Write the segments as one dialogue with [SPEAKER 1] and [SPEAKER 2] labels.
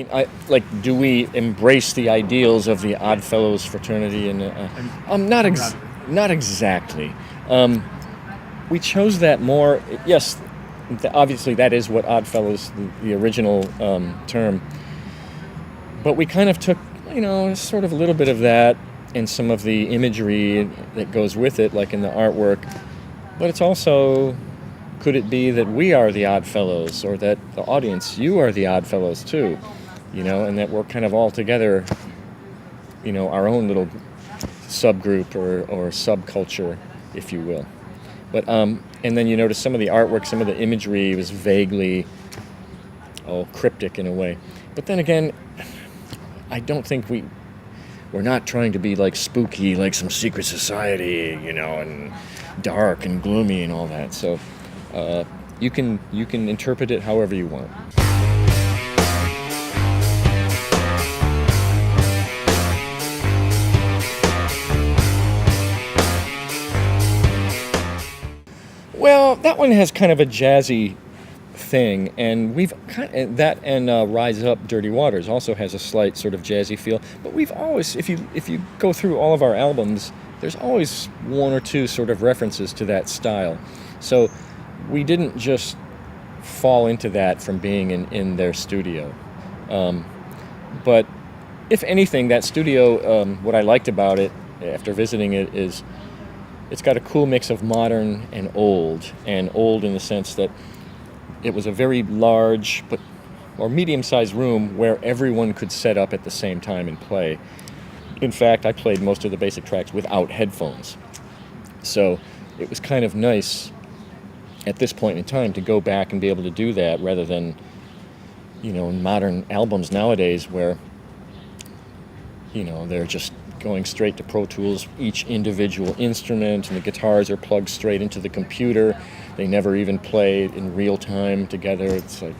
[SPEAKER 1] mean, do we embrace the ideals of the Oddfellows fraternity? Not exactly. We chose that more. Yes, obviously that is what Oddfellows, the original term. But we kind of took, sort of a little bit of that and some of the imagery that goes with it, like in the artwork. But it's also, could it be that we are the Oddfellows, or that the audience, you are the Oddfellows too, and that we're kind of all together, our own little subgroup or subculture, if you will. But and then you notice some of the artwork, some of the imagery was vaguely, cryptic in a way. But then again, I don't think we're not trying to be like spooky, like some secret society, and dark and gloomy and all that. So you can interpret it however you want. Well, that one has kind of a jazzy thing, and we've that and Rise Up, Dirty Waters also has a slight sort of jazzy feel. But we've always, if you go through all of our albums, there's always one or two sort of references to that style. So we didn't just fall into that from being in their studio. But if anything, that studio, what I liked about it after visiting it is it's got a cool mix of modern and old in the sense that it was a very large or medium-sized room where everyone could set up at the same time and play. In fact, I played most of the basic tracks without headphones. So it was kind of nice at this point in time to go back and be able to do that rather than, in modern albums nowadays where, they're just going straight to Pro Tools, each individual instrument, and the guitars are plugged straight into the computer. They never even play in real time together. It's like,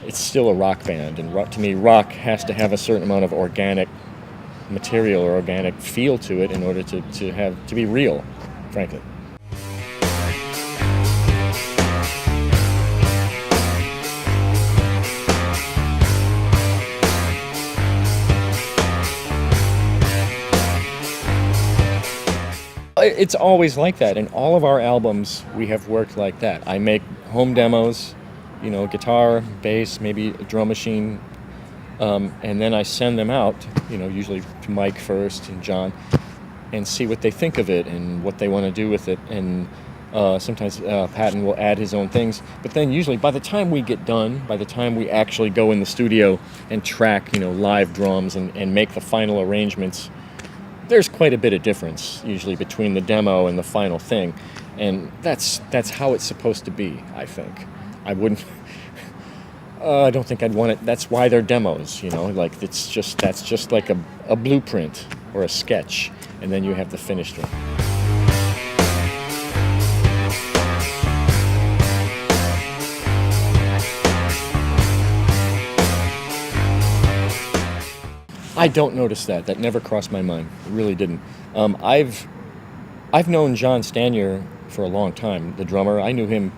[SPEAKER 1] it's still a rock band, and to me, rock has to have a certain amount of organic material or organic feel to it in order to be real, frankly. It's always like that. In all of our albums, we have worked like that. I make home demos, guitar, bass, maybe a drum machine, and then I send them out, usually to Mike first and John, and see what they think of it and what they want to do with it. And sometimes Patton will add his own things. But then usually by the time we get done, by the time we actually go in the studio and track, live drums and make the final arrangements, there's quite a bit of difference usually between the demo and the final thing, and that's how it's supposed to be. I think I wouldn't. I don't think I'd want it. That's why they're demos, Like that's just like a blueprint or a sketch, and then you have the finished one. I don't notice that. That never crossed my mind. It really didn't. I've known John Stanier for a long time, the drummer. I knew him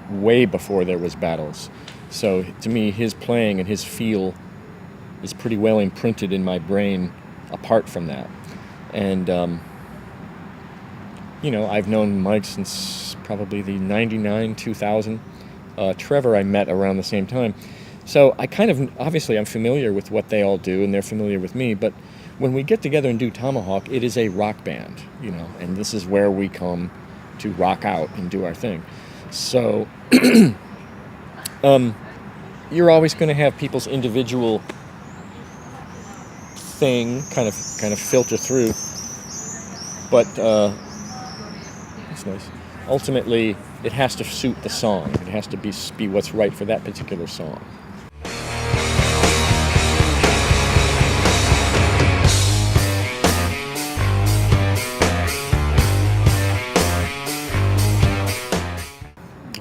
[SPEAKER 1] way before there was Battles. So to me, his playing and his feel is pretty well imprinted in my brain apart from that. And, I've known Mike since probably the 99, 2000. Trevor I met around the same time. So I obviously I'm familiar with what they all do, and they're familiar with me, but when we get together and do Tomahawk, it is a rock band, and this is where we come to rock out and do our thing. So you're always going to have people's individual thing kind of filter through, but that's nice. Ultimately, it has to suit the song. It has to be what's right for that particular song.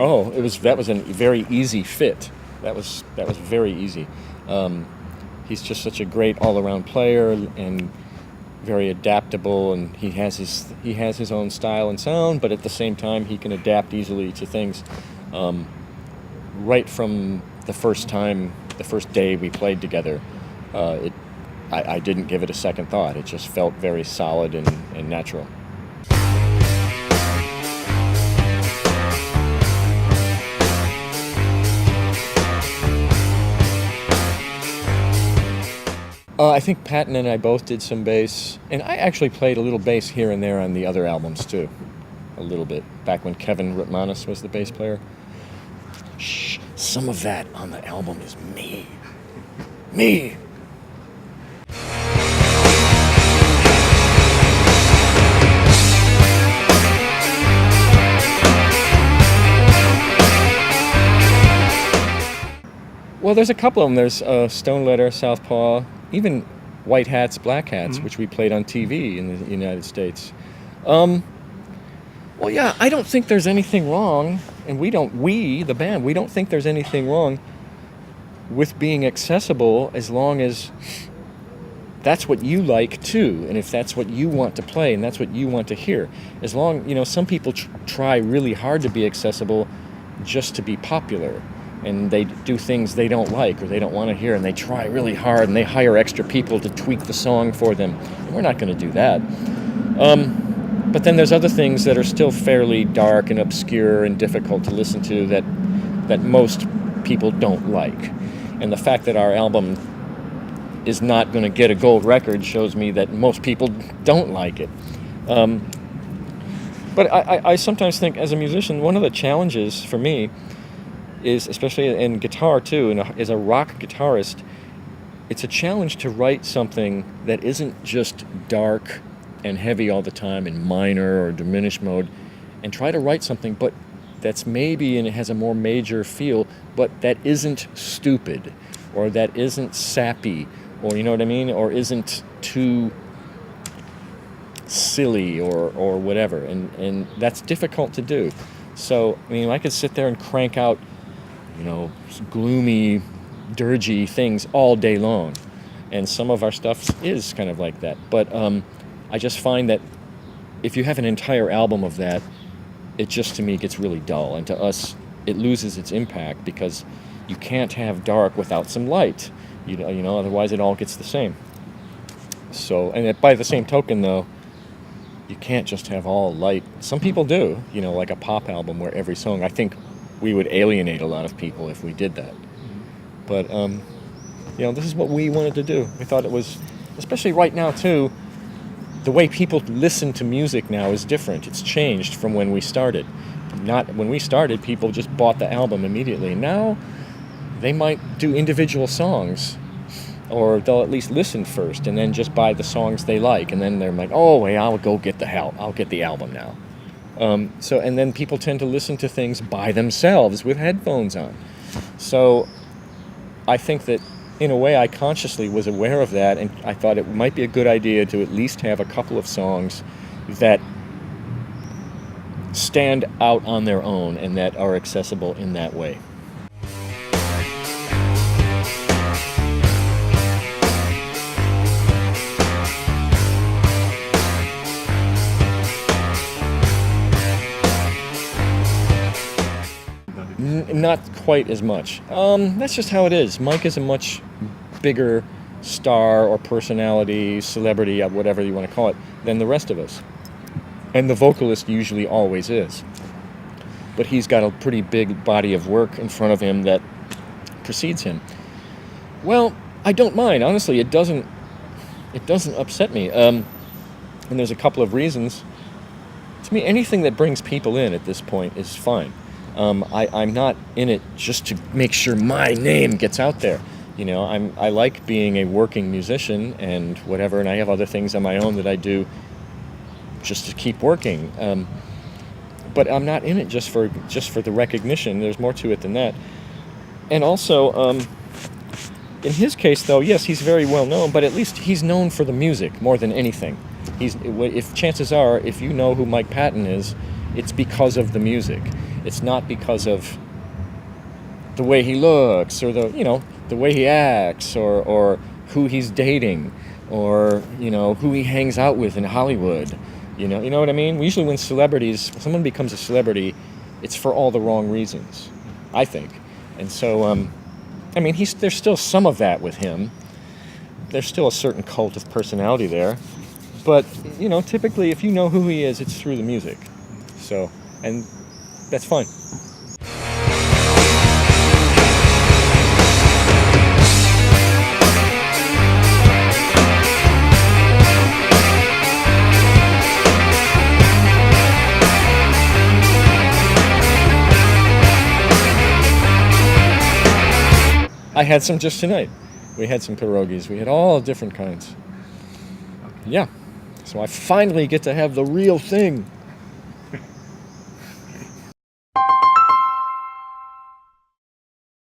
[SPEAKER 1] Oh, that was a very easy fit. That was very easy. He's just such a great all-around player and very adaptable, and he has his own style and sound, but at the same time he can adapt easily to things. Right from the first time the first day we played together, I didn't give it a second thought. It just felt very solid and natural. I think Patton and I both did some bass, and I actually played a little bass here and there on the other albums too, a little bit, back when Kevin Rutmanis was the bass player. Shh, some of that on the album is me. Me! Well, there's a couple of them. There's Stone Letter, Southpaw, even White Hats, Black Hats, which we played on TV in the United States. Well, yeah, I don't think there's anything wrong, and the band, we don't think there's anything wrong with being accessible as long as that's what you like too, and if that's what you want to play and that's what you want to hear. As long, some people try really hard to be accessible just to be popular. And they do things they don't like or they don't want to hear, and they try really hard, and they hire extra people to tweak the song for them. And we're not going to do that. But then there's other things that are still fairly dark and obscure and difficult to listen to that most people don't like. And the fact that our album is not going to get a gold record shows me that most people don't like it. But I sometimes think, as a musician, one of the challenges for me is, especially in guitar too, and as a rock guitarist, it's a challenge to write something that isn't just dark and heavy all the time in minor or diminished mode, and try to write something but that's maybe, and it has a more major feel, but that isn't stupid, or that isn't sappy, or you know what I mean, or isn't too silly or whatever, and that's difficult to do. So, I mean, I could sit there and crank out gloomy, dirgy things all day long. And some of our stuff is kind of like that. But I just find that if you have an entire album of that, it just, to me, gets really dull. And to us, it loses its impact because you can't have dark without some light. Otherwise it all gets the same. So, and by the same token, though, you can't just have all light. Some people do, like a pop album where every song, I think, we would alienate a lot of people if we did that. But, this is what we wanted to do. We thought it was, especially right now, too, the way people listen to music now is different. It's changed from when we started. When we started, people just bought the album immediately. Now, they might do individual songs, or they'll at least listen first and then just buy the songs they like. And then they're like, oh, wait, I'll get the album now. And then people tend to listen to things by themselves with headphones on. So I think that, in a way, I consciously was aware of that, and I thought it might be a good idea to at least have a couple of songs that stand out on their own and that are accessible in that way. Not quite as much. That's just how it is. Mike is a much bigger star or personality, celebrity, whatever you want to call it, than the rest of us. And the vocalist usually always is. But he's got a pretty big body of work in front of him that precedes him. Well, I don't mind. Honestly, it doesn't upset me. And there's a couple of reasons. To me, anything that brings people in at this point is fine. I'm not in it just to make sure my name gets out there. I like being a working musician and whatever, and I have other things on my own that I do just to keep working. But I'm not in it just for the recognition. There's more to it than that. And also, in his case, though, yes, he's very well known, but at least he's known for the music more than anything. Chances are, if you know who Mike Patton is, it's because of the music. It's not because of the way he looks or the way he acts or who he's dating or who he hangs out with in Hollywood. You know what I mean? Usually when someone becomes a celebrity, it's for all the wrong reasons, I think. And so I mean, there's still some of that with him. There's still a certain cult of personality there. But, you know, typically if you know who he is, it's through the music. So, and that's fine. I had some just tonight. We had some pierogis. We had all different kinds. Yeah. So I finally get to have the real thing.